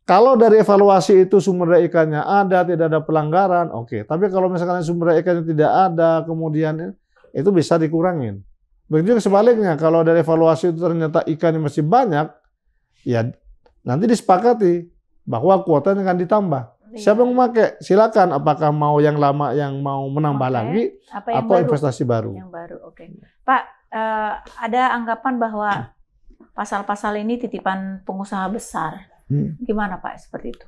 Kalau dari evaluasi itu sumber daya ikannya ada, tidak ada pelanggaran, oke. Tapi kalau misalkan sumber daya ikannya tidak ada, kemudian itu bisa dikurangin. Begitu juga sebaliknya, kalau dari evaluasi itu ternyata ikannya masih banyak, ya nanti disepakati bahwa kuotanya akan ditambah. Siapa yang memakai? Silakan. Apakah mau yang lama yang mau menambah lagi, atau baru? Investasi baru? Yang baru, oke. Pak, ada anggapan bahwa pasal-pasal ini titipan pengusaha besar. Gimana Pak seperti itu?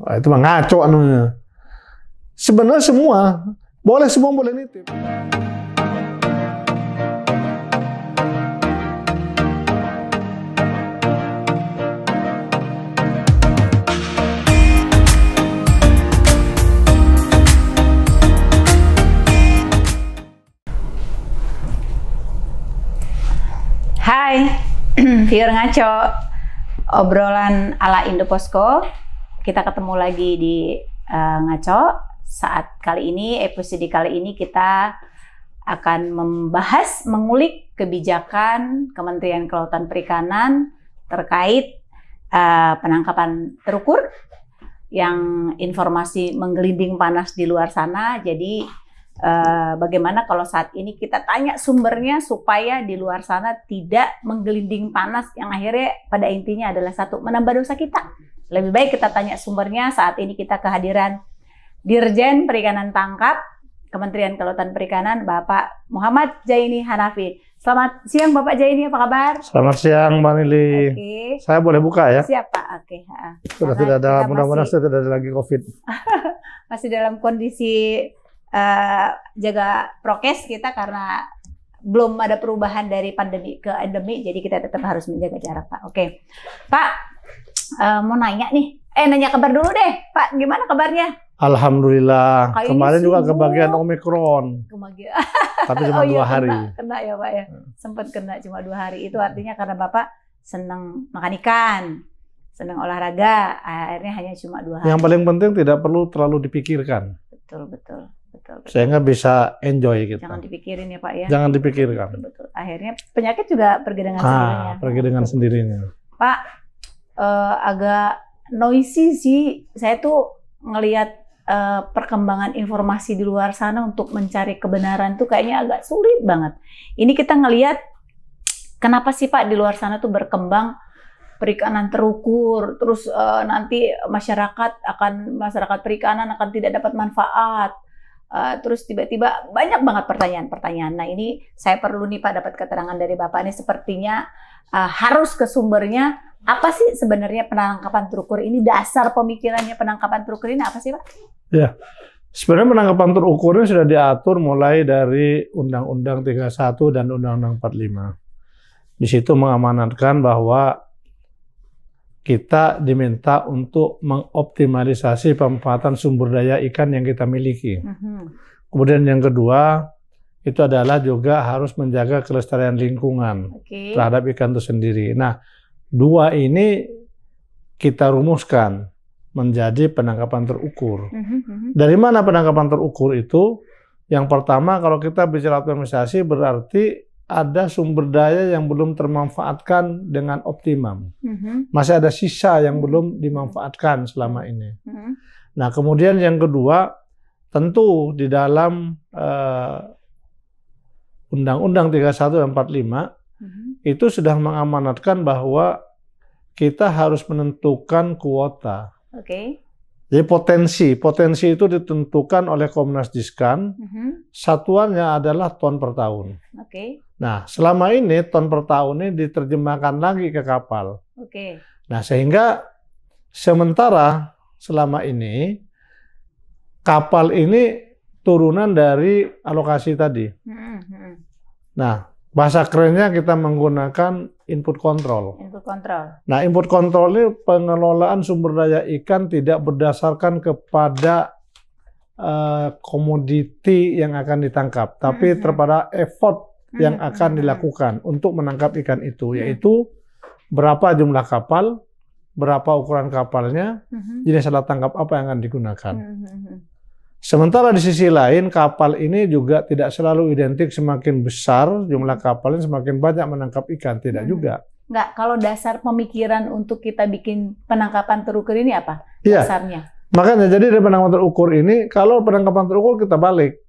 Itu mah ngaco anunya. Sebenarnya semua boleh nitip. Hai, viewer Ngaco, obrolan ala Indoposko. Kita ketemu lagi di Ngaco. Saat kali ini, episode kali ini kita akan membahas, mengulik kebijakan Kementerian Kelautan Perikanan terkait penangkapan terukur yang informasi menggelinding panas di luar sana. Jadi bagaimana kalau saat ini kita tanya sumbernya supaya di luar sana tidak menggelinding panas yang akhirnya pada intinya adalah satu, menambah dosa kita. Lebih baik kita tanya sumbernya. Saat ini kita kehadiran Dirjen Perikanan Tangkap Kementerian Kelautan Perikanan, Bapak Muhammad Jaini Hanafi. Selamat siang Bapak Jaini, apa kabar? Selamat siang Mbak Nili. Oke. Saya boleh buka ya? Siap Pak, oke. Sudah tidak ada, mudah-mudahan sudah tidak ada lagi COVID. Masih dalam kondisi jaga prokes kita karena belum ada perubahan dari pandemi ke endemi, jadi kita tetap harus menjaga jarak Pak. Oke. Pak, mau nanya nih, nanya kabar dulu deh Pak, gimana kabarnya? Alhamdulillah. Kayaknya kemarin juga sibuk. kebagian Omikron. Tapi cuma 2 hari. Kena ya Pak ya, sempat kena cuma 2 hari. Itu artinya karena Bapak senang makan ikan, senang olahraga, akhirnya hanya cuma 2 hari. Yang paling penting tidak perlu terlalu dipikirkan. Betul. Sehingga bisa enjoy gitu. Jangan dipikirin ya Pak ya. Jangan dipikirkan. Betul. Akhirnya penyakit juga pergi dengan sendirinya. Pergi dengan sendirinya. Pak, agak noisy sih. Saya tuh ngelihat perkembangan informasi di luar sana untuk mencari kebenaran tuh kayaknya agak sulit banget. Ini kita ngelihat kenapa sih Pak di luar sana tuh berkembang perikanan terukur, terus nanti masyarakat perikanan akan tidak dapat manfaat. Terus tiba-tiba banyak banget pertanyaan-pertanyaan. Nah ini saya perlu nih Pak dapat keterangan dari Bapak. Ini sepertinya harus ke sumbernya. Apa sih sebenarnya penangkapan terukur ini? Dasar pemikirannya penangkapan terukur ini apa sih Pak? Ya, sebenarnya penangkapan terukurnya sudah diatur mulai dari Undang-Undang 31 dan Undang-Undang 45. Di situ mengamanatkan bahwa kita diminta untuk mengoptimalisasi pemanfaatan sumber daya ikan yang kita miliki. Kemudian yang kedua, itu adalah juga harus menjaga kelestarian lingkungan terhadap ikan itu sendiri. Nah, 2 ini kita rumuskan menjadi penangkapan terukur. Dari mana penangkapan terukur itu? Yang pertama, kalau kita bicara optimalisasi berarti ada sumber daya yang belum termanfaatkan dengan optimum. Masih ada sisa yang belum dimanfaatkan selama ini. Nah, kemudian yang kedua, tentu di dalam Undang-Undang 31 dan 45 itu sudah mengamanatkan bahwa kita harus menentukan kuota. Jadi potensi itu ditentukan oleh Komnas Diskan. Satuannya adalah ton per tahun. Nah, selama ini ton per tahun ini diterjemahkan lagi ke kapal. Nah, sehingga sementara selama ini kapal ini turunan dari alokasi tadi. Nah, bahasa kerennya kita menggunakan input control. Nah, input control ini pengelolaan sumber daya ikan tidak berdasarkan kepada komoditi yang akan ditangkap, tapi terhadap effort yang akan dilakukan untuk menangkap ikan itu, yaitu berapa jumlah kapal, berapa ukuran kapalnya, jenis alat tangkap apa yang akan digunakan. Sementara di sisi lain, kapal ini juga tidak selalu identik semakin besar jumlah kapalnya, semakin banyak menangkap ikan, tidak juga. Nggak, kalau dasar pemikiran untuk kita bikin penangkapan terukur ini apa Iya. dasarnya? Makanya jadi dari penangkapan terukur ini, kalau penangkapan terukur kita balik.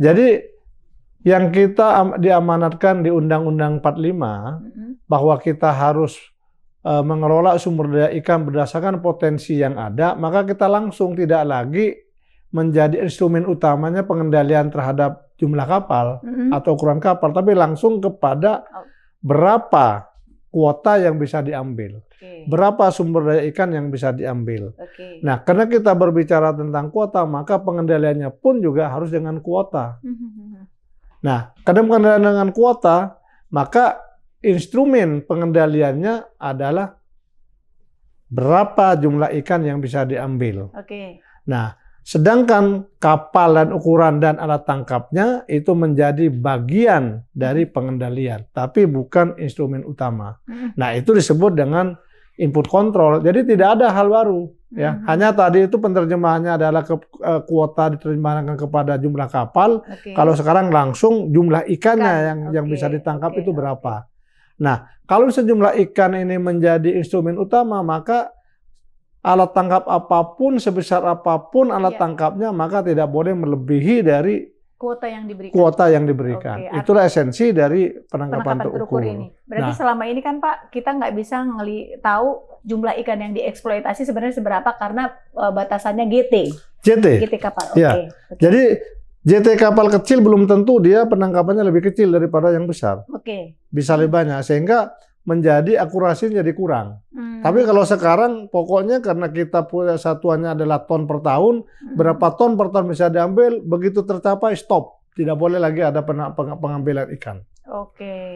Jadi yang kita diamanatkan di Undang-Undang 45 bahwa kita harus mengelola sumber daya ikan berdasarkan potensi yang ada, maka kita langsung tidak lagi menjadi instrumen utamanya pengendalian terhadap jumlah kapal atau ukuran kapal, tapi langsung kepada berapa kuota yang bisa diambil, berapa sumber daya ikan yang bisa diambil. Nah, karena kita berbicara tentang kuota, maka pengendaliannya pun juga harus dengan kuota. Nah, karena pengendalian dengan kuota, maka instrumen pengendaliannya adalah berapa jumlah ikan yang bisa diambil. Nah, sedangkan kapal dan ukuran dan alat tangkapnya itu menjadi bagian dari pengendalian, tapi bukan instrumen utama. Nah, itu disebut dengan input control. Jadi tidak ada hal baru, ya. Hanya tadi itu penerjemahannya adalah kuota diterjemahkan kepada jumlah kapal. Kalau sekarang langsung jumlah ikannya yang bisa ditangkap itu berapa. Nah, kalau sejumlah ikan ini menjadi instrumen utama, maka alat tangkap apapun, sebesar apapun alat tangkapnya, maka tidak boleh melebihi dari kuota yang diberikan. Itulah esensi dari penangkapan terukur ini. Berarti selama ini kan Pak, kita nggak bisa tahu jumlah ikan yang dieksploitasi sebenarnya seberapa karena batasannya GT kapal. Ya. Jadi JT kapal kecil belum tentu dia penangkapannya lebih kecil daripada yang besar. Bisa lebih banyak, sehingga menjadi akurasinya jadi kurang. Tapi kalau sekarang pokoknya karena kita punya satuannya adalah ton per tahun, berapa ton per tahun bisa diambil, begitu tercapai stop. Tidak boleh lagi ada pengambilan ikan.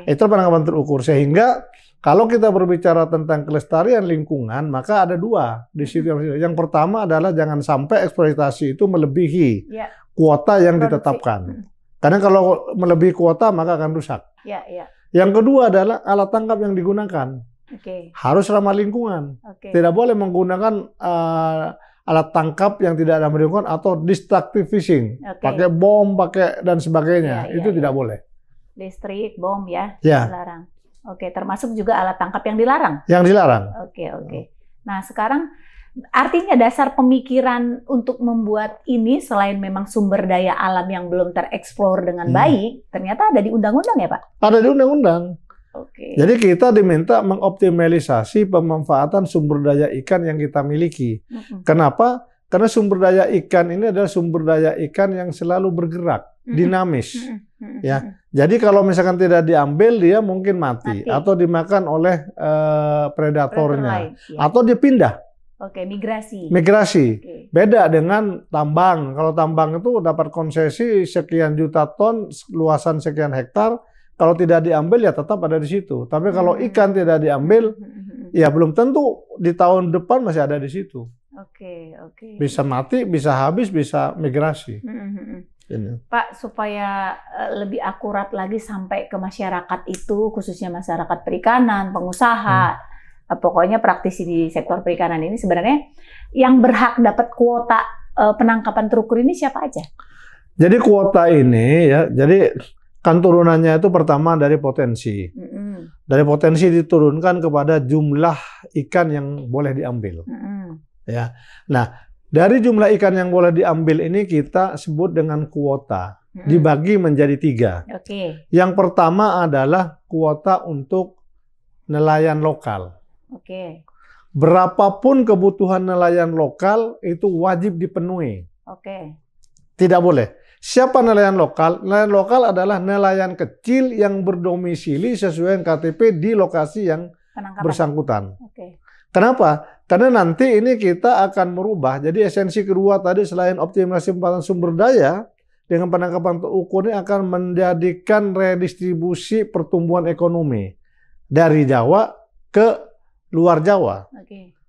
Itu penangkapan terukur. Sehingga kalau kita berbicara tentang kelestarian lingkungan, maka ada dua di situ. Yang pertama adalah jangan sampai eksploitasi itu melebihi kuota yang ditetapkan. Karena kalau melebihi kuota maka akan rusak. Yang kedua adalah alat tangkap yang digunakan. Harus ramah lingkungan. Tidak boleh menggunakan alat tangkap yang tidak ramah lingkungan atau destructive fishing. Pakai bom, pakai dan sebagainya. Itu tidak boleh. Listrik, bom dilarang. Termasuk juga alat tangkap yang dilarang. Yang dilarang. Nah, sekarang artinya dasar pemikiran untuk membuat ini selain memang sumber daya alam yang belum tereksplor dengan baik, ternyata ada di undang-undang ya Pak? Ada di undang-undang. Jadi kita diminta mengoptimalisasi pemanfaatan sumber daya ikan yang kita miliki. Kenapa? Karena sumber daya ikan ini adalah sumber daya ikan yang selalu bergerak, dinamis. Ya, jadi kalau misalkan tidak diambil dia mungkin mati. Atau dimakan oleh predatornya, atau dia pindah. Migrasi. Beda dengan tambang. Kalau tambang itu dapat konsesi sekian juta ton, luasan sekian hektar. Kalau tidak diambil ya tetap ada di situ. Tapi kalau ikan tidak diambil, ya belum tentu di tahun depan masih ada di situ. Bisa mati, bisa habis, bisa migrasi. Pak, supaya lebih akurat lagi sampai ke masyarakat itu, khususnya masyarakat perikanan, pengusaha, pokoknya praktisi di sektor perikanan ini, sebenarnya yang berhak dapat kuota penangkapan terukur ini siapa aja? Jadi kuota ini ya, jadi kan turunannya itu pertama dari potensi. Dari potensi diturunkan kepada jumlah ikan yang boleh diambil. Ya. Nah, dari jumlah ikan yang boleh diambil ini kita sebut dengan kuota. Dibagi menjadi 3. Yang pertama adalah kuota untuk nelayan lokal. Berapapun kebutuhan nelayan lokal itu wajib dipenuhi. Tidak boleh. Siapa nelayan lokal? Nelayan lokal adalah nelayan kecil yang berdomisili sesuai KTP di lokasi yang bersangkutan. Kenapa? Karena nanti ini kita akan merubah. Jadi esensi kedua tadi selain optimalisasi pemanfaatan sumber daya, dengan penangkapan terukur ini akan menjadikan redistribusi pertumbuhan ekonomi dari Jawa ke luar Jawa.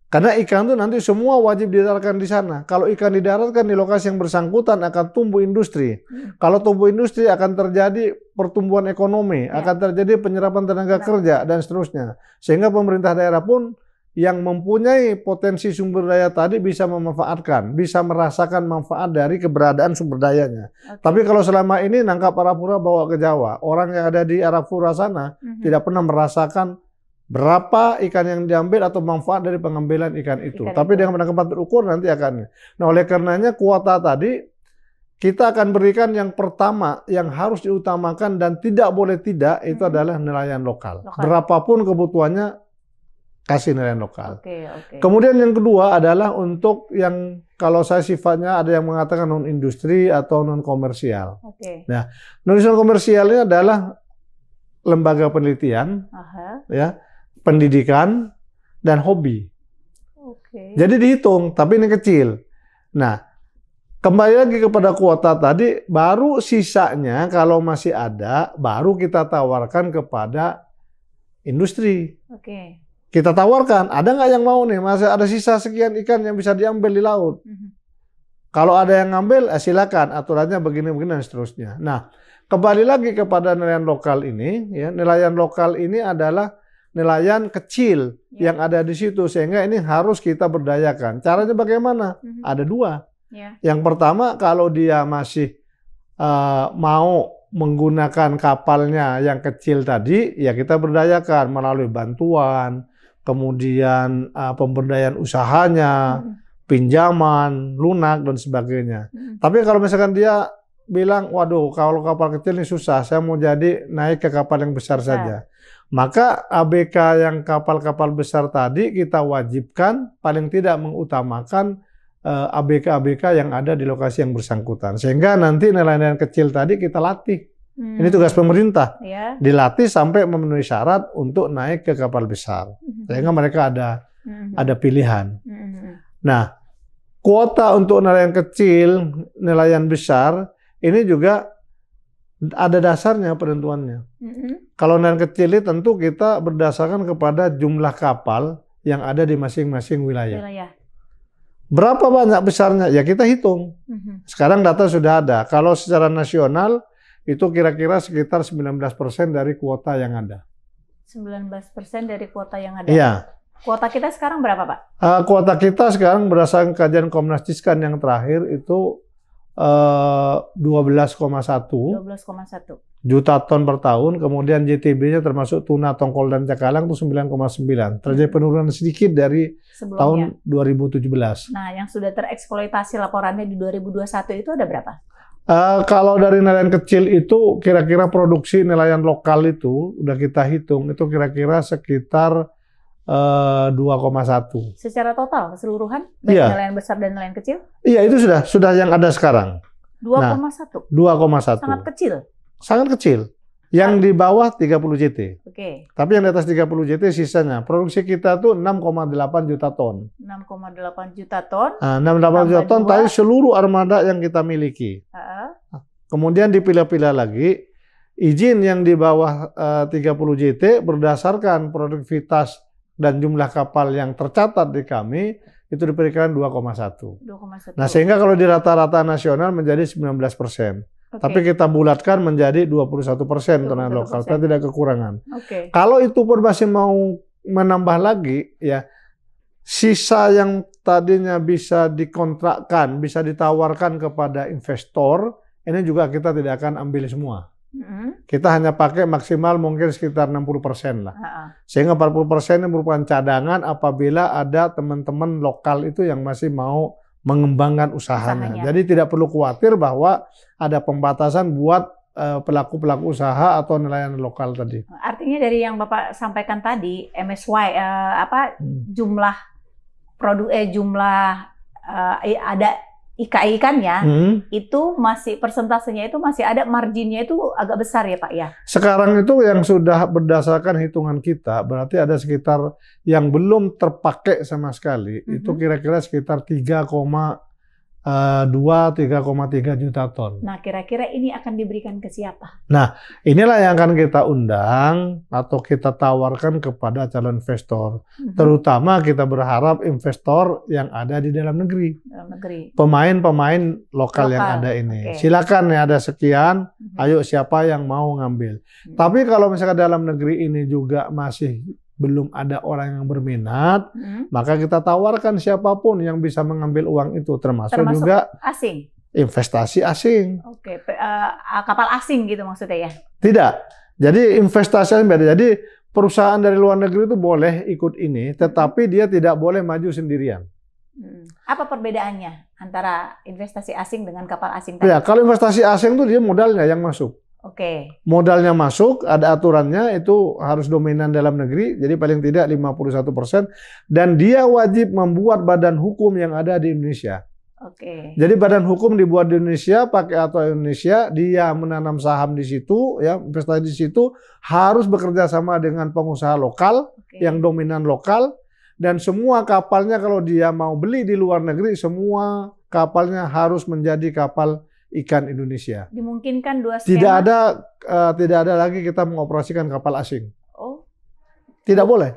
Karena ikan itu nanti semua wajib didaratkan di sana. Kalau ikan didaratkan di lokasi yang bersangkutan akan tumbuh industri. Kalau tumbuh industri akan terjadi pertumbuhan ekonomi, akan terjadi penyerapan tenaga kerja dan seterusnya. Sehingga pemerintah daerah pun yang mempunyai potensi sumber daya tadi bisa memanfaatkan, bisa merasakan manfaat dari keberadaan sumber dayanya. Tapi kalau selama ini nangkap Arafura bawa ke Jawa, orang yang ada di Arafura sana tidak pernah merasakan berapa ikan yang diambil atau manfaat dari pengambilan ikan itu. Tapi dengan penangkapan terukur nanti akan. Nah, oleh karenanya kuota tadi kita akan berikan yang pertama yang harus diutamakan dan tidak boleh tidak itu adalah nelayan lokal. Berapapun kebutuhannya kasih nelayan lokal. Kemudian yang kedua adalah untuk yang kalau saya sifatnya ada yang mengatakan non industri atau non komersial. Nah, non komersialnya adalah lembaga penelitian, ya, pendidikan dan hobi. Jadi dihitung, tapi ini kecil. Nah, kembali lagi kepada kuota tadi, baru sisanya kalau masih ada, baru kita tawarkan kepada industri. Kita tawarkan, ada nggak yang mau nih, masih ada sisa sekian ikan yang bisa diambil di laut. Kalau ada yang ngambil, silakan, aturannya begini-begini dan seterusnya. Nah, kembali lagi kepada nelayan lokal ini, ya, nelayan lokal ini adalah nelayan kecil yang ada di situ, sehingga ini harus kita berdayakan. Caranya bagaimana? Ada dua. Yang pertama, kalau dia masih mau menggunakan kapalnya yang kecil tadi, ya kita berdayakan melalui bantuan, kemudian pemberdayaan usahanya, pinjaman, lunak, dan sebagainya. Tapi kalau misalkan dia bilang, waduh, kalau kapal kecil ini susah, saya mau jadi naik ke kapal yang besar saja. Maka ABK yang kapal-kapal besar tadi kita wajibkan paling tidak mengutamakan ABK-ABK yang ada di lokasi yang bersangkutan. Sehingga nanti nelayan kecil tadi kita latih. Ini tugas pemerintah. Dilatih sampai memenuhi syarat untuk naik ke kapal besar. Sehingga mereka ada pilihan. Nah, kuota untuk nelayan kecil, nelayan besar, ini juga ada dasarnya penentuannya. Kalau nelayan kecil ini tentu kita berdasarkan kepada jumlah kapal yang ada di masing-masing wilayah. Berapa banyak besarnya? Ya kita hitung. Sekarang data sudah ada. Kalau secara nasional itu kira-kira sekitar 19% dari kuota yang ada. 19% dari kuota yang ada? Iya. Kuota kita sekarang berapa, Pak? Kuota kita sekarang berdasarkan kajian Komnas Ciskan yang terakhir itu 12,1 juta ton per tahun, kemudian JTB-nya termasuk tuna, tongkol, dan cakalang itu 9,9. Terjadi penurunan sedikit dari tahun 2017. Nah, yang sudah tereksploitasi laporannya di 2021 itu ada berapa? Kalau dari nelayan kecil itu kira-kira produksi nelayan lokal itu udah kita hitung itu kira-kira sekitar 2,1. Secara total keseluruhan baik nelayan besar dan nelayan kecil? Iya, itu sudah yang ada sekarang. 2,1. 2,1. Sangat kecil. Sangat kecil. Yang di bawah 30 JT. Tapi yang di atas 30 JT sisanya. Produksi kita tuh 6,8 juta ton. 6,8 juta ton. 6,8 juta ton tadi seluruh armada yang kita miliki. Kemudian dipilah-pilah lagi. Izin yang di bawah 30 JT berdasarkan produktivitas dan jumlah kapal yang tercatat di kami itu diperkirakan 2,1. Nah, sehingga kalau di rata-rata nasional menjadi 19%. Tapi kita bulatkan menjadi 21% nelayan lokal. Kita tidak kekurangan. Kalau itu pun masih mau menambah lagi, ya sisa yang tadinya bisa dikontrakkan, bisa ditawarkan kepada investor, ini juga kita tidak akan ambil semua. Kita hanya pakai maksimal mungkin sekitar 60% lah. Sehingga 40% ini merupakan cadangan apabila ada teman-teman lokal itu yang masih mau mengembangkan usahanya. Jadi tidak perlu khawatir bahwa ada pembatasan buat pelaku-pelaku usaha atau nelayan lokal tadi. Artinya dari yang Bapak sampaikan tadi, MSY jumlah produk jumlah ada ikannya itu masih persentasenya itu masih ada, marginnya itu agak besar ya Pak ya? Sekarang itu yang sudah berdasarkan hitungan kita berarti ada sekitar yang belum terpakai sama sekali itu kira-kira sekitar 3,3 juta ton. Nah kira-kira ini akan diberikan ke siapa? Nah inilah yang akan kita undang atau kita tawarkan kepada calon investor. Terutama kita berharap investor yang ada di dalam negeri. Pemain-pemain lokal yang ada ini. Silakan ya ada sekian, ayo siapa yang mau ngambil. Tapi kalau misalkan dalam negeri ini juga masih belum ada orang yang berminat, maka kita tawarkan siapapun yang bisa mengambil uang itu, termasuk juga asing, investasi asing. Kapal asing gitu maksudnya ya? Tidak. Jadi investasi asing beda. Jadi perusahaan dari luar negeri itu boleh ikut ini, tetapi dia tidak boleh maju sendirian. Apa perbedaannya antara investasi asing dengan kapal asing tadi? Ya, kalau investasi asing itu dia modalnya yang masuk. Oke. Modalnya masuk, ada aturannya, itu harus dominan dalam negeri, jadi paling tidak 51%, dan dia wajib membuat badan hukum yang ada di Indonesia. Oke. Jadi badan hukum dibuat di Indonesia, pakai aturan Indonesia, dia menanam saham di situ, ya, investasi di situ, harus bekerja sama dengan pengusaha lokal, yang dominan lokal, dan semua kapalnya kalau dia mau beli di luar negeri, semua kapalnya harus menjadi kapal ikan Indonesia. Dimungkinkan 2 skema? Tidak ada lagi kita mengoperasikan kapal asing. Oh. Tidak boleh.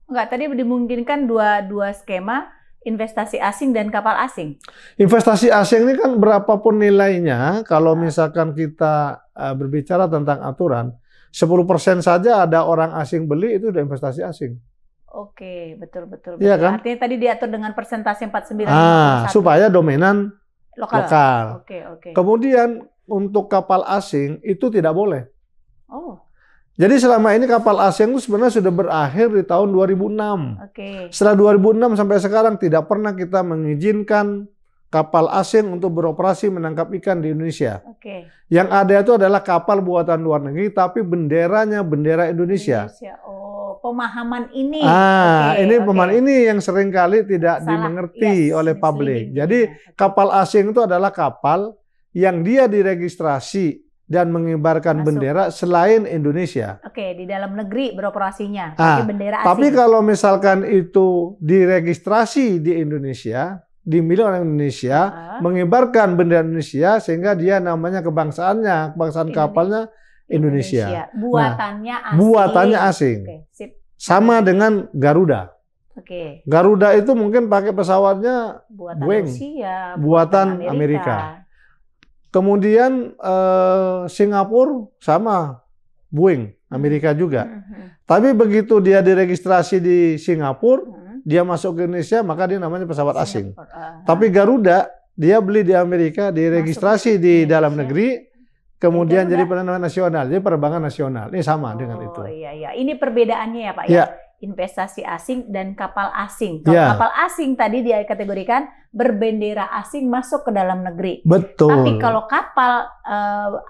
Enggak, tadi dimungkinkan dua skema, investasi asing dan kapal asing. Investasi asing ini kan berapapun nilainya, kalau misalkan kita berbicara tentang aturan, 10% saja ada orang asing beli, itu udah investasi asing. Oke, betul. Iya kan? Artinya tadi diatur dengan persentase 49,51. Supaya dominan lokal. Oke. Kemudian untuk kapal asing itu tidak boleh. Oh. Jadi selama ini kapal asing itu sebenarnya sudah berakhir di tahun 2006. Oke. Setelah 2006 sampai sekarang tidak pernah kita mengizinkan kapal asing untuk beroperasi menangkap ikan di Indonesia. Oke. Yang ada itu adalah kapal buatan luar negeri, tapi benderanya bendera Indonesia. Oh, pemahaman ini. Ini pemahaman ini yang seringkali tidak dimengerti oleh publik. Jadi kapal asing itu adalah kapal yang dia diregistrasi dan mengibarkan bendera selain Indonesia. Oke, di dalam negeri beroperasinya, tapi bendera asing. Tapi kalau misalkan itu diregistrasi di Indonesia, dimiliki oleh Indonesia, mengibarkan bendera Indonesia, sehingga dia namanya kebangsaan kapalnya Indonesia. Buatannya asing. Buatannya asing. Oke, sip. Sama dengan Garuda. Oke. Garuda itu mungkin pakai pesawatnya buatan Boeing, Rusia, buatan Amerika. Kemudian Singapura sama Boeing, Amerika juga. Tapi begitu dia diregistrasi di Singapura, dia masuk ke Indonesia, maka dia namanya pesawat asing. Tapi Garuda, dia beli di Amerika, diregistrasi di dalam negeri, kemudian jadi penerbangan nasional, jadi penerbangan nasional. Ini sama dengan itu. Oh iya. Ini perbedaannya ya Pak ya? Investasi asing dan kapal asing. Kalau kapal asing tadi dia kategorikan berbendera asing masuk ke dalam negeri. Betul. Tapi kalau kapal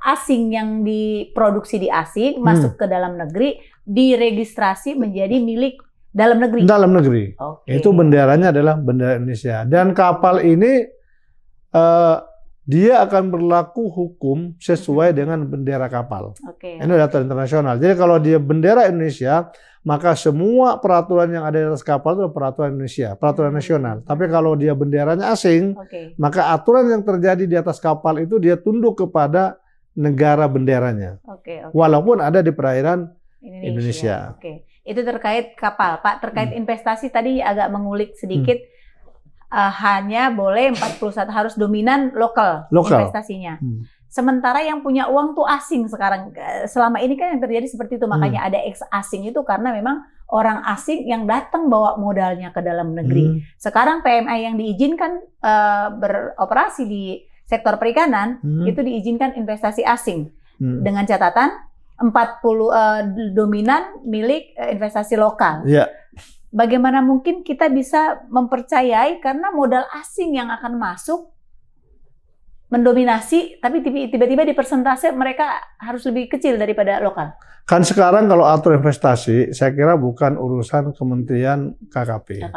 asing yang diproduksi di asing masuk ke dalam negeri, diregistrasi menjadi milik dalam negeri. Dalam negeri. Itu benderanya adalah bendera Indonesia. Dan kapal ini dia akan berlaku hukum sesuai dengan bendera kapal. Ini adalah aturan internasional. Jadi kalau dia bendera Indonesia, maka semua peraturan yang ada di atas kapal itu peraturan Indonesia, peraturan nasional. Tapi kalau dia benderanya asing, maka aturan yang terjadi di atas kapal itu dia tunduk kepada negara benderanya. Walaupun ada di perairan Indonesia. Itu terkait kapal. Pak, terkait investasi tadi agak mengulik sedikit. Hanya boleh 41 harus dominan lokal. Investasinya. Sementara yang punya uang tuh asing sekarang. Selama ini kan yang terjadi seperti itu. Makanya ada ex asing itu karena memang orang asing yang datang bawa modalnya ke dalam negeri. Sekarang PMI yang diizinkan beroperasi di sektor perikanan itu diizinkan investasi asing. Dengan catatan 40 dominan milik investasi lokal. Bagaimana mungkin kita bisa mempercayai karena modal asing yang akan masuk mendominasi, tapi tiba-tiba di persentase mereka harus lebih kecil daripada lokal. Kan sekarang kalau atur investasi, saya kira bukan urusan Kementerian KKP.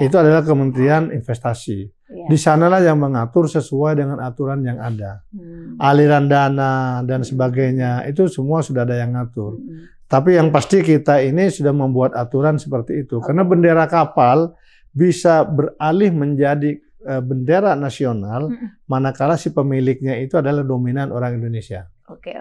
Itu adalah Kementerian Investasi. Di sanalah yang mengatur sesuai dengan aturan yang ada. Aliran dana dan sebagainya, itu semua sudah ada yang ngatur. Tapi yang pasti kita ini sudah membuat aturan seperti itu. Karena bendera kapal bisa beralih menjadi bendera nasional manakala si pemiliknya itu adalah dominan orang Indonesia. Oke.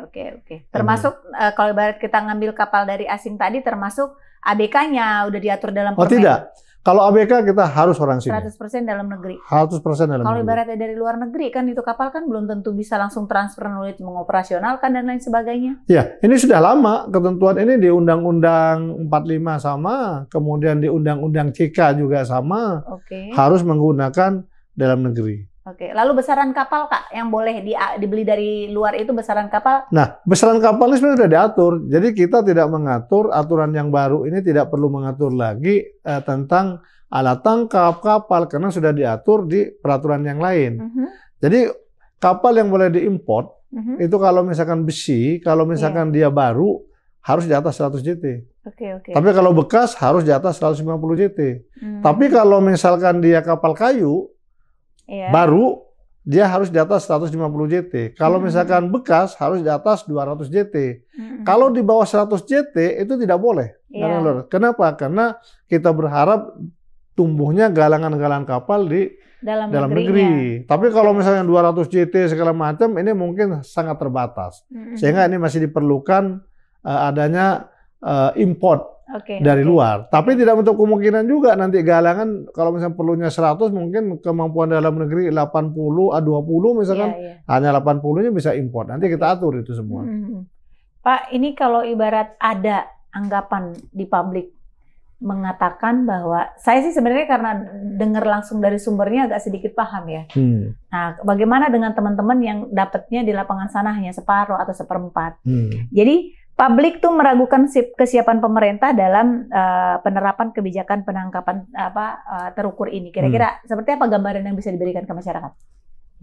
Termasuk kalau ibarat kita ngambil kapal dari asing tadi, termasuk ABK-nya udah diatur dalam permen. Tidak. Kalau ABK kita harus orang sini. 100% dalam negeri. 100% dalam negeri. Kalau ibaratnya dari luar negeri kan itu kapal kan belum tentu bisa langsung transfer knowledge mengoperasionalkan dan lain sebagainya. Ya, ini sudah lama ketentuan ini di Undang-Undang 45 sama, kemudian di Undang-Undang CK juga sama. Harus menggunakan dalam negeri. Oke. Lalu besaran kapal, Kak, yang boleh dibeli dari luar itu besaran kapal? Nah, besaran kapal ini sebenarnya sudah diatur. Jadi kita tidak mengatur, aturan yang baru ini tidak perlu mengatur lagi tentang alat tangkap kapal karena sudah diatur di peraturan yang lain. Jadi kapal yang boleh diimport itu kalau misalkan besi, kalau misalkan dia baru harus di atas 100 JT. Tapi kalau bekas harus di atas 150 JT. Tapi kalau misalkan dia kapal kayu baru, dia harus di atas 150 JT. Kalau misalkan bekas harus di atas 200 JT. Kalau di bawah 100 JT itu tidak boleh. Kenapa? Karena kita berharap tumbuhnya galangan-galangan kapal di dalam negeri. Tapi kalau misalnya 200 JT segala macam, ini mungkin sangat terbatas. Sehingga ini masih diperlukan adanya import dari luar. Tapi tidak untuk kemungkinan juga nanti galangan kalau misalnya perlunya 100 mungkin kemampuan dalam negeri 80, 20 misalkan hanya 80-nya bisa import. Nanti kita atur itu semua. Pak, ini kalau ibarat ada anggapan di publik mengatakan bahwa saya sih sebenarnya karena dengar langsung dari sumbernya agak sedikit paham ya. Nah, bagaimana dengan teman-teman yang dapatnya di lapangan sana hanya separuh atau seperempat? Jadi publik tuh meragukan kesiapan pemerintah dalam penerapan kebijakan penangkapan terukur ini. Kira-kira seperti apa gambaran yang bisa diberikan ke masyarakat?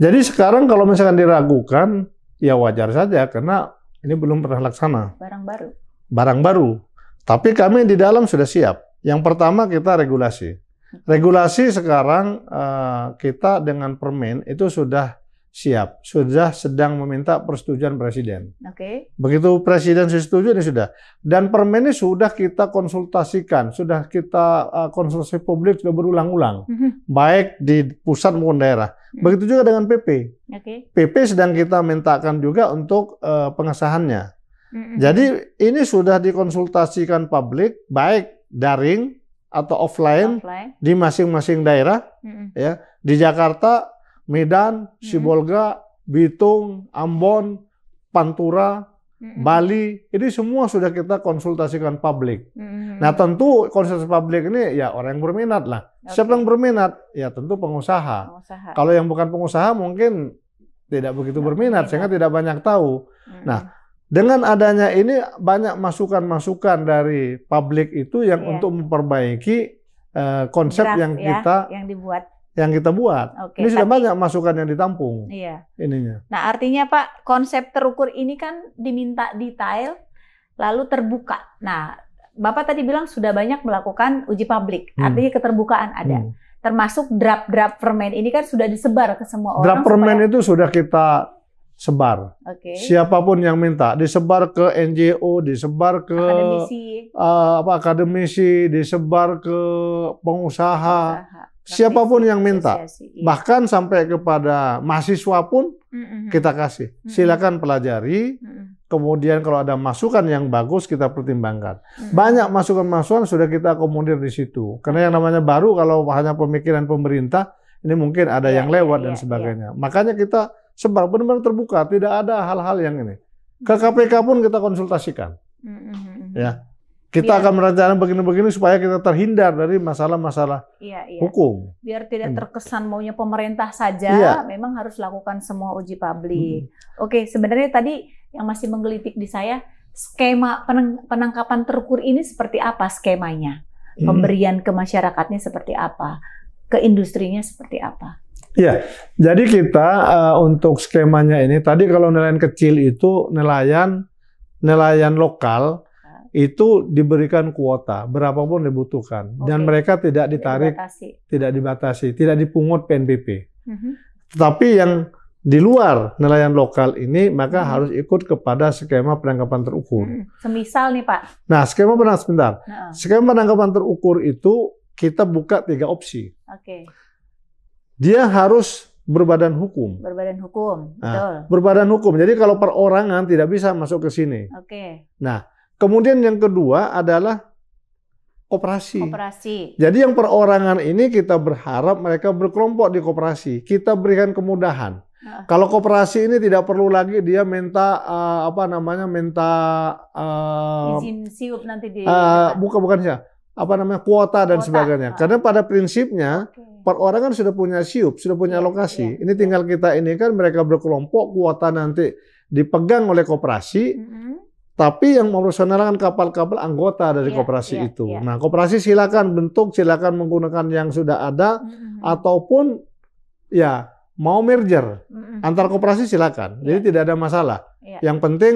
Jadi sekarang kalau misalkan diragukan, ya wajar saja karena ini belum pernah laksana. Barang baru. Tapi kami di dalam sudah siap. Yang pertama kita regulasi. Regulasi sekarang kita dengan permen itu sudah siap, sudah sedang meminta persetujuan presiden. Begitu presiden setuju ini sudah. Dan permen ini sudah kita konsultasikan, sudah kita konsultasi publik sudah berulang-ulang, baik di pusat maupun daerah. Begitu juga dengan PP. PP sedang kita mintakan juga untuk pengesahannya. Jadi ini sudah dikonsultasikan publik, baik daring atau offline. Di masing-masing daerah, ya di Jakarta, Medan, Sibolga, Bitung, Ambon, Pantura, Bali, ini semua sudah kita konsultasikan publik. Nah tentu konsultasi publik ini ya orang yang berminat lah. Siapa yang berminat? Ya tentu pengusaha. Kalau yang bukan pengusaha mungkin tidak begitu berminat, sehingga tidak banyak tahu. Nah dengan adanya ini banyak masukan-masukan dari publik itu yang untuk memperbaiki konsep yang kita buat. Ini sudah banyak masukan yang ditampung. Ininya. Nah, artinya Pak, konsep terukur ini kan diminta detail lalu terbuka. Nah, Bapak tadi bilang sudah banyak melakukan uji publik. Artinya keterbukaan ada. Termasuk draft permen ini kan sudah disebar ke semua orang. Draft permen itu sudah kita sebar. Siapapun yang minta, disebar ke NGO, disebar ke akademisi, disebar ke pengusaha. Siapapun yang minta, bahkan sampai kepada mahasiswa pun kita kasih. Silakan pelajari, kemudian kalau ada masukan yang bagus kita pertimbangkan. Banyak masukan-masukan sudah kita akomodir di situ. Karena yang namanya baru kalau hanya pemikiran pemerintah, ini mungkin ada yang lewat dan sebagainya. Makanya kita sebar benar-benar terbuka, tidak ada hal-hal yang ini. Ke KPK pun kita konsultasikan. Ya. Kita akan merencanakan begini-begini supaya kita terhindar dari masalah-masalah hukum. Biar tidak terkesan maunya pemerintah saja, memang harus lakukan semua uji publik. Oke, sebenarnya tadi yang masih menggelitik di saya, skema penangkapan terukur ini seperti apa skemanya? Pemberian ke masyarakatnya seperti apa? Ke industrinya seperti apa? Iya, jadi kita untuk skemanya ini, tadi kalau nelayan kecil itu nelayan lokal, itu diberikan kuota berapapun dibutuhkan dan mereka tidak ditarik, tidak dibatasi, tidak dipungut PNBP. Tetapi yang di luar nelayan lokal ini maka harus ikut kepada skema penangkapan terukur. Semisal nih Pak. Nah, skema penangkapan terukur itu kita buka 3 opsi. Dia harus berbadan hukum. Betul. Berbadan hukum. Jadi kalau perorangan tidak bisa masuk ke sini. Nah, kemudian yang kedua adalah koperasi. Jadi yang perorangan ini kita berharap mereka berkelompok di koperasi. Kita berikan kemudahan. Kalau koperasi ini tidak perlu lagi dia minta izin siup nanti di bukan kuota dan sebagainya. Karena pada prinsipnya orang kan sudah punya SIUP, sudah punya alokasi. Ini tinggal kita ini kan mereka berkelompok, kuota nanti dipegang oleh koperasi. Tapi yang memprofesionalkan kapal-kapal anggota dari koperasi itu. Nah, koperasi silakan bentuk, silakan menggunakan yang sudah ada, ataupun ya mau merger antar koperasi silakan. Jadi tidak ada masalah. Yang penting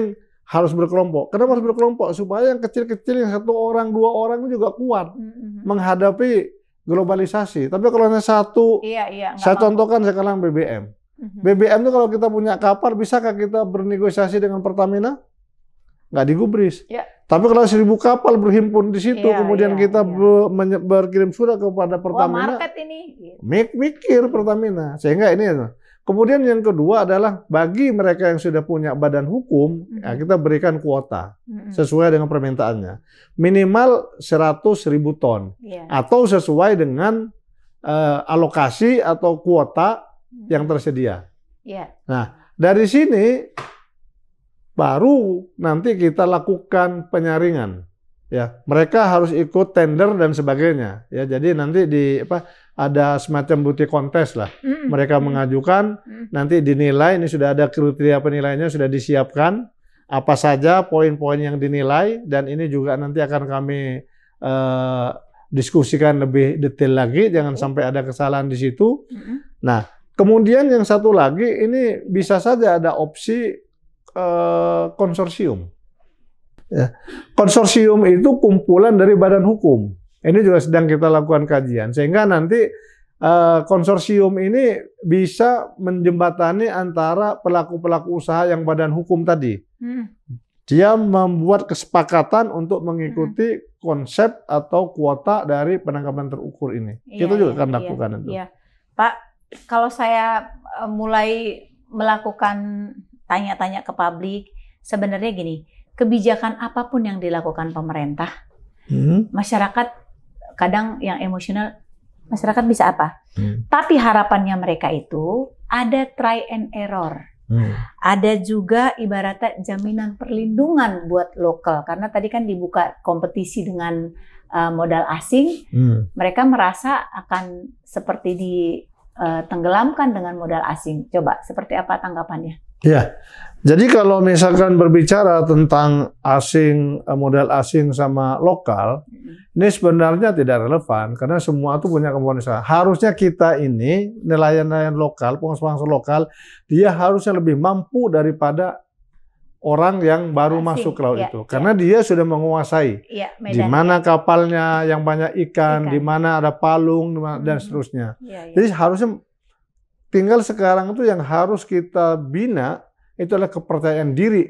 harus berkelompok. Kenapa harus berkelompok? Supaya yang kecil-kecil, yang 1 orang, 2 orang juga kuat menghadapi globalisasi. Tapi kalau hanya satu, saya contohkan sekarang BBM. BBM itu kalau kita punya kapal, bisakah kita bernegosiasi dengan Pertamina? Nggak digubris. Tapi kalau 1000 kapal berhimpun di situ, kemudian kita berkirim surat kepada Pertamina, market ini. Mikir Pertamina. Sehingga ini. Kemudian yang kedua adalah bagi mereka yang sudah punya badan hukum, ya kita berikan kuota sesuai dengan permintaannya. Minimal 100.000 ton. Atau sesuai dengan alokasi atau kuota yang tersedia. Nah, dari sini baru nanti kita lakukan penyaringan. Ya, mereka harus ikut tender dan sebagainya. Ya, jadi nanti ada semacam beauty contest lah. Mereka mengajukan, nanti dinilai. Ini sudah ada kriteria penilaiannya sudah disiapkan. Apa saja poin-poin yang dinilai, dan ini juga nanti akan kami diskusikan lebih detail lagi. Jangan sampai ada kesalahan di situ. Nah, kemudian yang satu lagi ini bisa saja ada opsi konsorsium. Ya. Konsorsium itu kumpulan dari badan hukum. Ini juga sedang kita lakukan kajian. Sehingga nanti konsorsium ini bisa menjembatani antara pelaku-pelaku usaha yang badan hukum tadi. Dia membuat kesepakatan untuk mengikuti konsep atau kuota dari penangkapan terukur ini. Kita juga akan lakukan itu. Pak, kalau saya mulai melakukan tanya-tanya ke publik, sebenarnya gini, kebijakan apapun yang dilakukan pemerintah, masyarakat kadang yang emosional, masyarakat bisa apa? Tapi harapannya mereka itu ada try and error. Ada juga ibaratnya jaminan perlindungan buat lokal, karena tadi kan dibuka kompetisi dengan modal asing, mereka merasa akan seperti ditenggelamkan dengan modal asing. Coba, seperti apa tanggapannya? Ya, jadi kalau misalkan berbicara tentang asing, modal asing sama lokal, ini sebenarnya tidak relevan karena semua itu punya komponen usaha. Harusnya kita ini nelayan-nelayan lokal, pengusaha lokal, dia harusnya lebih mampu daripada orang yang baru masuk ke laut itu, karena dia sudah menguasai di mana kapalnya yang banyak ikan, di mana ada palung dan seterusnya. Jadi harusnya tinggal sekarang itu yang harus kita bina itu adalah kepercayaan diri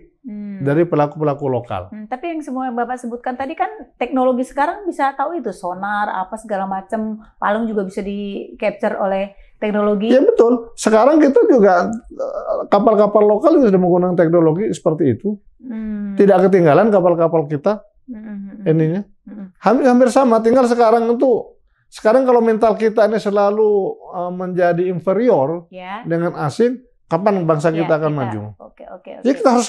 dari pelaku-pelaku lokal. Tapi yang semua yang Bapak sebutkan tadi kan teknologi sekarang bisa tahu itu, sonar, apa segala macam, palung juga bisa di-capture oleh teknologi. Ya betul. Sekarang kita juga kapal-kapal lokal juga sudah menggunakan teknologi seperti itu. Tidak ketinggalan kapal-kapal kita ininya. Hampir sama. Tinggal sekarang kalau mental kita ini selalu menjadi inferior dengan asing, kapan bangsa kita akan maju? Jadi kita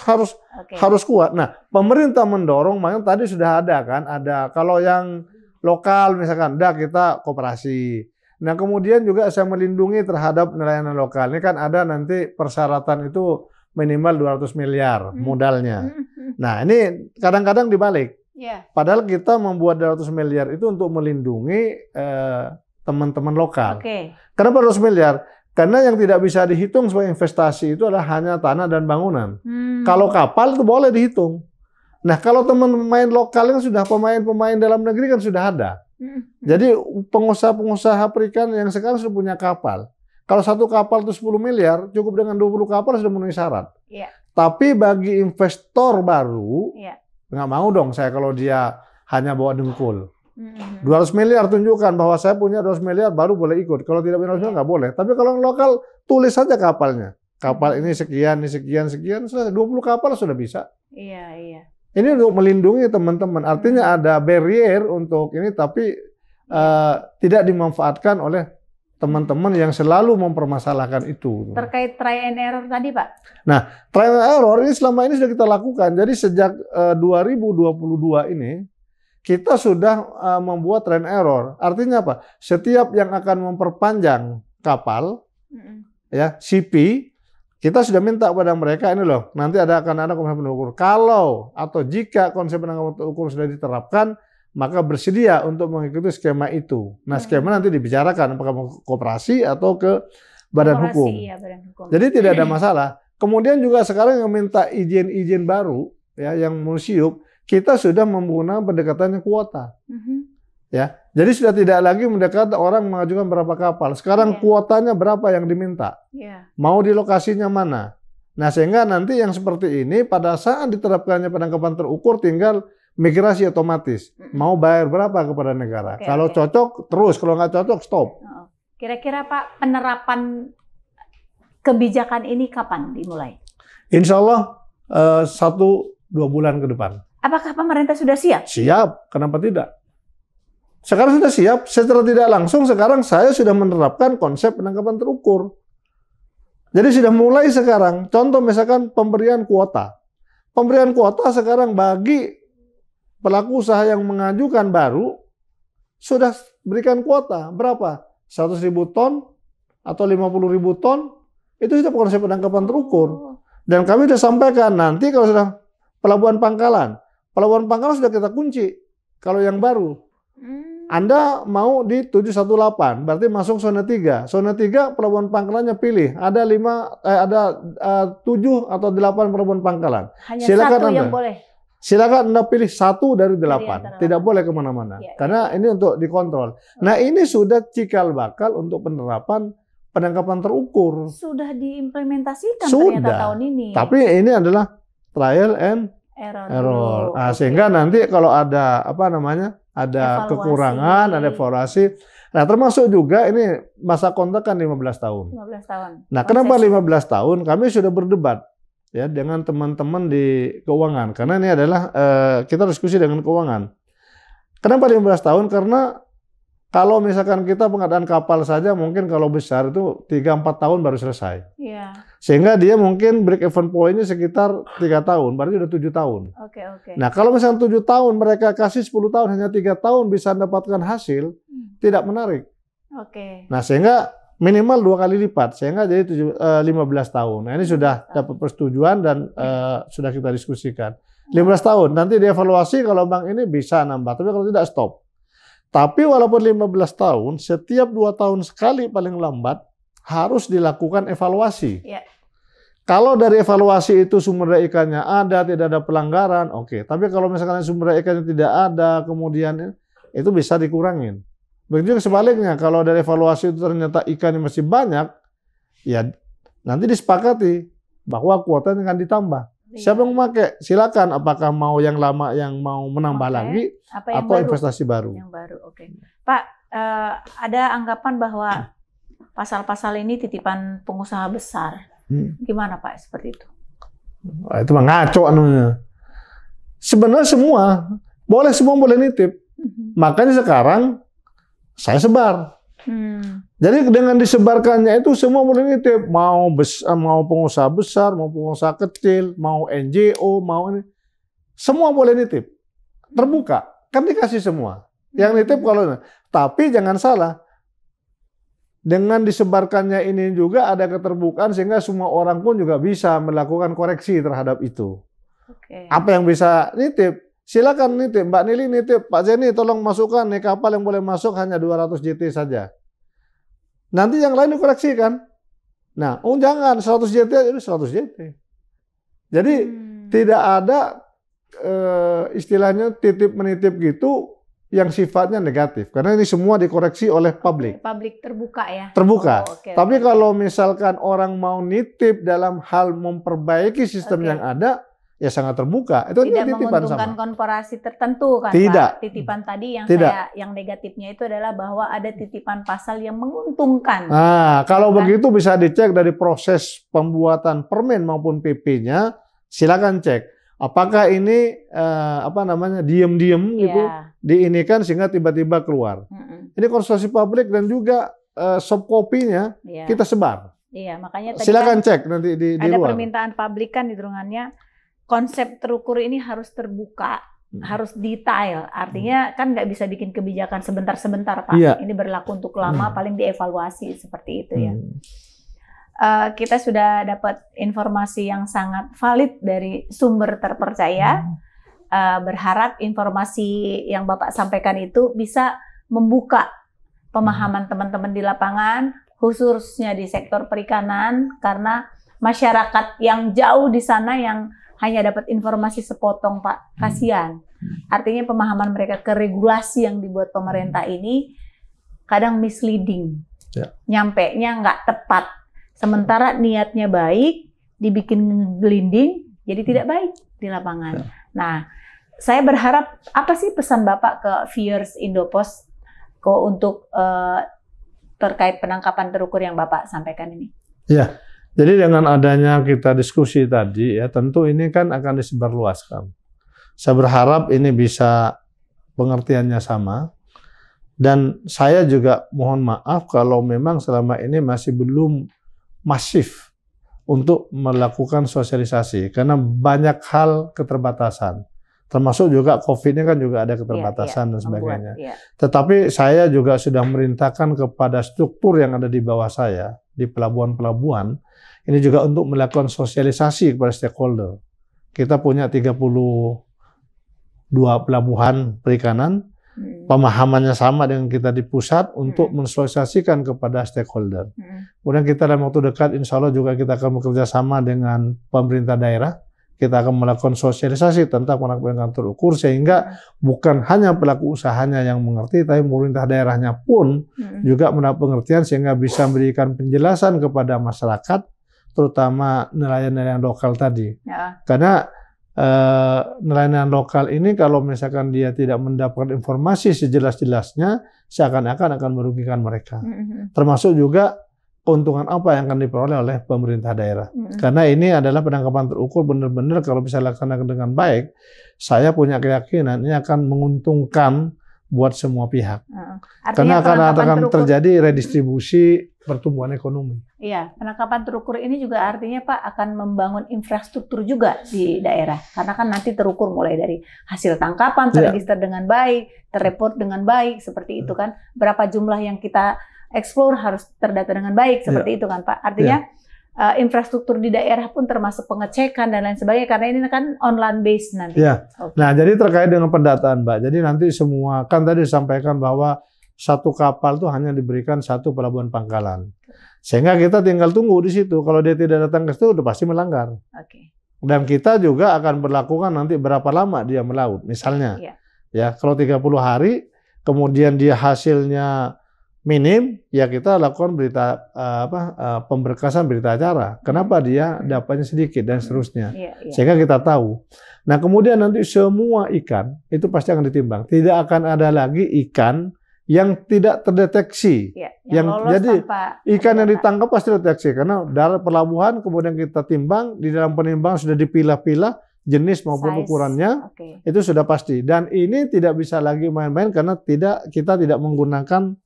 harus kuat. Nah, pemerintah mendorong, makanya tadi sudah ada kan, kalau yang lokal misalkan, kita koperasi. Nah, kemudian juga saya melindungi terhadap nelayan lokal. Ini kan ada nanti persyaratan itu minimal 200 miliar modalnya. Nah, ini kadang-kadang dibalik. Padahal kita membuat 200 miliar itu untuk melindungi teman-teman lokal. Kenapa 200 miliar? Karena yang tidak bisa dihitung sebagai investasi itu adalah hanya tanah dan bangunan. Kalau kapal itu boleh dihitung. Nah, kalau pemain lokal yang sudah pemain dalam negeri kan sudah ada. Jadi pengusaha-pengusaha perikan yang sekarang sudah punya kapal. Kalau satu kapal itu 10 miliar, cukup dengan 20 kapal sudah memenuhi syarat. Tapi bagi investor baru, nggak mau dong saya kalau dia hanya bawa dengkul. 200 miliar tunjukkan bahwa saya punya 200 miliar baru boleh ikut. Kalau tidak punya 200 miliar nggak boleh. Tapi kalau yang lokal tulis saja kapalnya. Kapal ini sekian, 20 kapal sudah bisa. Ini untuk melindungi teman-teman. Artinya ada barrier untuk ini, tapi tidak dimanfaatkan oleh teman-teman yang selalu mempermasalahkan itu. Terkait try and error tadi, Pak? Nah, try and error ini selama ini sudah kita lakukan. Jadi sejak 2022 ini, kita sudah membuat trial error. Artinya apa? Setiap yang akan memperpanjang kapal, ya CP, kita sudah minta kepada mereka ini loh, nanti akan ada konsep pengukur. Kalau atau jika konsep penangkapan ukur sudah diterapkan, maka bersedia untuk mengikuti skema itu. Nah, skema nanti dibicarakan apakah mau koperasi atau ke badan hukum. Iya, badan hukum. Jadi tidak ada masalah. Kemudian juga sekarang yang minta izin-izin baru, ya, yang museum, kita sudah menggunakan pendekatannya kuota. Ya, jadi sudah tidak lagi mendekat orang mengajukan berapa kapal. Sekarang kuotanya berapa yang diminta. Mau di lokasinya mana. Nah, sehingga nanti yang seperti ini pada saat diterapkannya penangkapan terukur tinggal migrasi otomatis. Mau bayar berapa kepada negara. Kalau cocok terus, kalau nggak cocok stop. Kira-kira Pak, penerapan kebijakan ini kapan dimulai? Insya Allah 1-2 bulan ke depan. Apakah pemerintah sudah siap? Siap, kenapa tidak? Sekarang sudah siap, secara tidak langsung sekarang saya sudah menerapkan konsep penangkapan terukur. Jadi sudah mulai sekarang, contoh misalkan pemberian kuota. Pemberian kuota sekarang bagi pelaku usaha yang mengajukan baru, sudah berikan kuota. Berapa? 100.000 ton atau 50.000 ton, itu sudah konsep penangkapan terukur. Dan kami sudah sampaikan, nanti kalau sudah Pelabuhan Pangkalan sudah kita kunci, kalau yang baru. Anda mau di 718, berarti masuk zona 3. Zona 3 pelabuhan pangkalannya pilih. Ada 7 atau 8 pelabuhan pangkalan. Hanya silakan satu Anda. yang boleh. Silakan Anda pilih 1 dari 8. Tidak boleh kemana-mana. Karena ini untuk dikontrol. Nah, ini sudah cikal bakal untuk penerapan penangkapan terukur. Sudah diimplementasikan ternyata tahun ini. Tapi ini adalah trial and error. Nah, sehingga nanti kalau ada ada kekurangan, ada evaluasi. Nah, termasuk juga ini masa kontrak kan 15 tahun. 15 tahun. Nah, kenapa 15 tahun? Kami sudah berdebat ya dengan teman-teman di keuangan. Karena ini adalah kita diskusi dengan keuangan. Kenapa 15 tahun? Karena kalau misalkan kita pengadaan kapal saja mungkin kalau besar itu 3-4 tahun baru selesai. Iya. Sehingga dia mungkin break even point-nya sekitar 3 tahun, berarti udah 7 tahun. Oke. Nah, kalau misalkan 7 tahun mereka kasih 10 tahun hanya 3 tahun bisa mendapatkan hasil, tidak menarik. Oke. Nah, sehingga minimal 2 kali lipat, sehingga jadi 15 tahun. Nah, ini sudah dapat persetujuan dan sudah kita diskusikan. 15 tahun, nanti dievaluasi kalau bank ini bisa nambah, tapi kalau tidak stop. Tapi walaupun 15 tahun, setiap 2 tahun sekali paling lambat harus dilakukan evaluasi. Ya. Kalau dari evaluasi itu sumber daya ikannya ada, tidak ada pelanggaran, oke. Tapi kalau misalkan sumber daya ikannya tidak ada, kemudian itu bisa dikurangin. Begitu juga sebaliknya, kalau dari evaluasi itu ternyata ikannya masih banyak, ya nanti disepakati bahwa kuotanya akan ditambah. Siapa yang memakai? Silakan. Apakah mau yang lama yang mau menambah lagi atau investasi baru? Yang baru, oke. Pak, ada anggapan bahwa pasal-pasal ini titipan pengusaha besar. Gimana Pak seperti itu? Itu mah ngaco anunya. Sebenarnya semua boleh nitip. Makanya sekarang saya sebar. Jadi dengan disebarkannya itu semua boleh nitip, mau pengusaha besar, mau pengusaha kecil, mau NGO, mau ini, semua boleh nitip, terbuka, kan dikasih semua. Yang nitip kalau, tapi jangan salah, dengan disebarkannya ini juga ada keterbukaan sehingga semua orang pun juga bisa melakukan koreksi terhadap itu. Apa yang bisa nitip? Silakan nitip, Mbak Nili nitip, Pak Zeni tolong masukkan nih kapal yang boleh masuk hanya 200 JT saja. Nanti yang lain dikoreksikan. Nah, jangan 100 JT itu 100 JT. Jadi tidak ada istilahnya titip menitip gitu yang sifatnya negatif. Karena ini semua dikoreksi oleh publik. Publik terbuka ya? Terbuka. Tapi kalau misalkan orang mau nitip dalam hal memperbaiki sistem yang ada, ya sangat terbuka. Itu tidak menguntungkan korporasi tertentu kan tidak. Pak? Titipan tadi yang tidak. yang negatifnya itu adalah bahwa ada titipan pasal yang menguntungkan. Nah, kalau begitu bisa dicek dari proses pembuatan permen maupun PP-nya, silakan cek. Apakah ini diam-diam gitu diinikan sehingga tiba-tiba keluar. Ini konsultasi publik dan juga soft copy-nya kita sebar. Iya, makanya tadi silakan cek nanti di ada luar. permintaan publik kan di turunannya. Konsep terukur ini harus terbuka harus detail. Artinya kan nggak bisa bikin kebijakan sebentar-sebentar, Pak. Iya. Ini berlaku untuk lama, paling dievaluasi seperti itu ya. Kita sudah dapat informasi yang sangat valid dari sumber terpercaya. Berharap informasi yang Bapak sampaikan itu bisa membuka pemahaman teman-teman di lapangan, khususnya di sektor perikanan, karena masyarakat yang jauh di sana yang hanya dapat informasi sepotong, Pak, kasihan. Artinya pemahaman mereka ke regulasi yang dibuat pemerintah ini kadang misleading, nyampenya nggak tepat. Sementara niatnya baik, dibikin gelinding, jadi tidak baik di lapangan. Nah, saya berharap apa sih pesan Bapak ke viewers Indopos untuk terkait penangkapan terukur yang Bapak sampaikan ini? Ya, jadi dengan adanya kita diskusi tadi ya, tentu ini kan akan disebarluaskan. Saya berharap ini bisa pengertiannya sama. Dan saya juga mohon maaf kalau memang selama ini masih belum masif untuk melakukan sosialisasi karena banyak hal keterbatasan. Termasuk juga COVID ini kan juga ada keterbatasan dan sebagainya. Tetapi saya juga sudah merintahkan kepada struktur yang ada di bawah saya, di pelabuhan-pelabuhan, ini juga untuk melakukan sosialisasi kepada stakeholder. Kita punya 32 pelabuhan perikanan, pemahamannya sama dengan kita di pusat untuk mensosialisasikan kepada stakeholder. Kemudian kita dalam waktu dekat, insya Allah juga kita akan bekerja sama dengan pemerintah daerah. Kita akan melakukan sosialisasi tentang penangkapan terukur sehingga bukan hanya pelaku usahanya yang mengerti, tapi pemerintah daerahnya pun juga mendapat pengertian sehingga bisa memberikan penjelasan kepada masyarakat, terutama nelayan-nelayan lokal tadi. Karena nelayan lokal ini kalau misalkan dia tidak mendapatkan informasi sejelas-jelasnya, seakan-akan akan merugikan mereka. Termasuk juga keuntungan apa yang akan diperoleh oleh pemerintah daerah. Karena ini adalah penangkapan terukur benar-benar kalau bisa dilaksanakan dengan baik, saya punya keyakinan ini akan menguntungkan buat semua pihak. Karena akan terjadi redistribusi pertumbuhan ekonomi. Iya, penangkapan terukur ini juga artinya Pak akan membangun infrastruktur juga di daerah. Karena kan nanti terukur mulai dari hasil tangkapan, terregister dengan baik, terreport dengan baik, seperti itu kan. Berapa jumlah yang kita explore harus terdata dengan baik, seperti itu kan Pak. Artinya infrastruktur di daerah pun termasuk pengecekan dan lain sebagainya, karena ini kan online based nanti. Nah, jadi terkait dengan pendataan Mbak, jadi nanti semua, kan tadi disampaikan bahwa satu kapal tuh hanya diberikan satu pelabuhan pangkalan. Sehingga kita tinggal tunggu di situ, kalau dia tidak datang ke situ udah pasti melanggar. Dan kita juga akan berlakukan nanti berapa lama dia melaut, misalnya. Ya, kalau 30 hari, kemudian dia hasilnya minim, ya kita lakukan pemberkasan berita acara. Kenapa dia dapatnya sedikit dan seterusnya. Sehingga kita tahu. Nah, kemudian nanti semua ikan itu pasti akan ditimbang. Tidak akan ada lagi ikan yang tidak terdeteksi. Jadi ikan yang ditangkap pasti terdeteksi karena dari pelabuhan kemudian kita timbang, di dalam penimbangan sudah dipilah-pilah jenis maupun ukurannya. Itu sudah pasti. Dan ini tidak bisa lagi main-main karena kita tidak menggunakan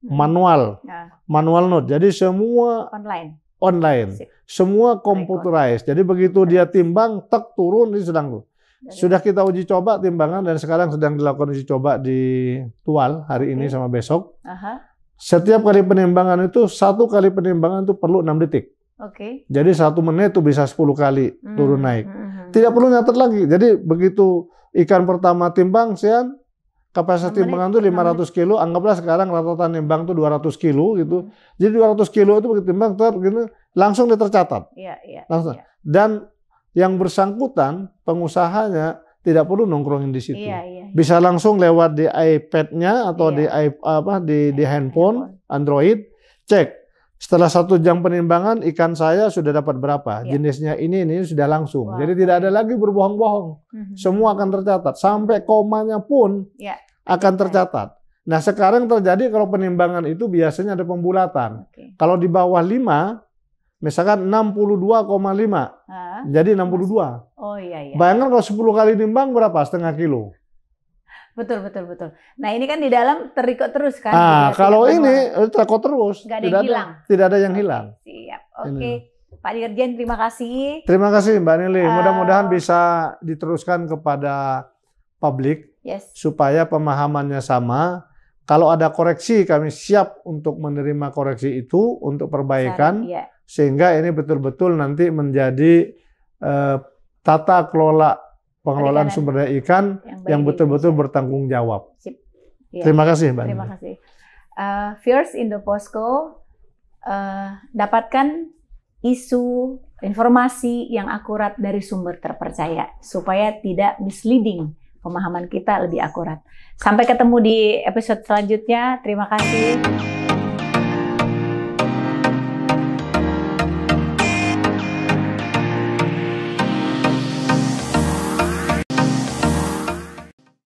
manual note. Jadi semua online. Semua computerized. Jadi begitu dia timbang, tek turun, ini sudah kita uji coba timbangan dan sekarang sedang dilakukan uji coba di Tual hari ini sama besok. Setiap kali penimbangan itu, satu kali penimbangan itu perlu 6 detik. Jadi 1 menit itu bisa 10 kali turun naik. Tidak perlu nyatet lagi. Jadi begitu ikan pertama timbang, Sian, kapasitas timbangan itu 500 kilo, anggaplah sekarang rata-rata nimbang itu 200 kilo gitu. Jadi 200 kilo itu begitu timbang, langsung tercatat. Langsung. Dan yang bersangkutan, pengusahanya tidak perlu nongkrongin di situ. Bisa langsung lewat di iPad-nya atau di handphone, Android, cek. Setelah 1 jam penimbangan, ikan saya sudah dapat berapa, jenisnya ini sudah langsung. Jadi tidak ada lagi berbohong-bohong. Semua akan tercatat, sampai komanya pun akan tercatat. Nah, sekarang terjadi kalau penimbangan itu biasanya ada pembulatan. Kalau di bawah 5, misalkan 62,5, jadi 62. Bayangkan kalau 10 kali nimbang berapa? Setengah kilo. Betul. Nah, ini kan di dalam terikut terus kan? Kalau ini terikut terus. Tidak ada yang hilang. Siap. Pak Dirjen, terima kasih. Terima kasih Mbak Nili. Mudah-mudahan bisa diteruskan kepada publik Yes. supaya pemahamannya sama. Kalau ada koreksi, kami siap untuk menerima koreksi itu untuk perbaikan, Iya. sehingga ini betul-betul nanti menjadi tata kelola pengelolaan Perikanan sumber daya ikan baik yang di betul-betul Indonesia. bertanggung jawab. Sip. Iya. Terima kasih, Mbak. Terima kasih. Viewers Indoposko, dapatkan isu, informasi yang akurat dari sumber terpercaya supaya tidak misleading, pemahaman kita lebih akurat. Sampai ketemu di episode selanjutnya. Terima kasih.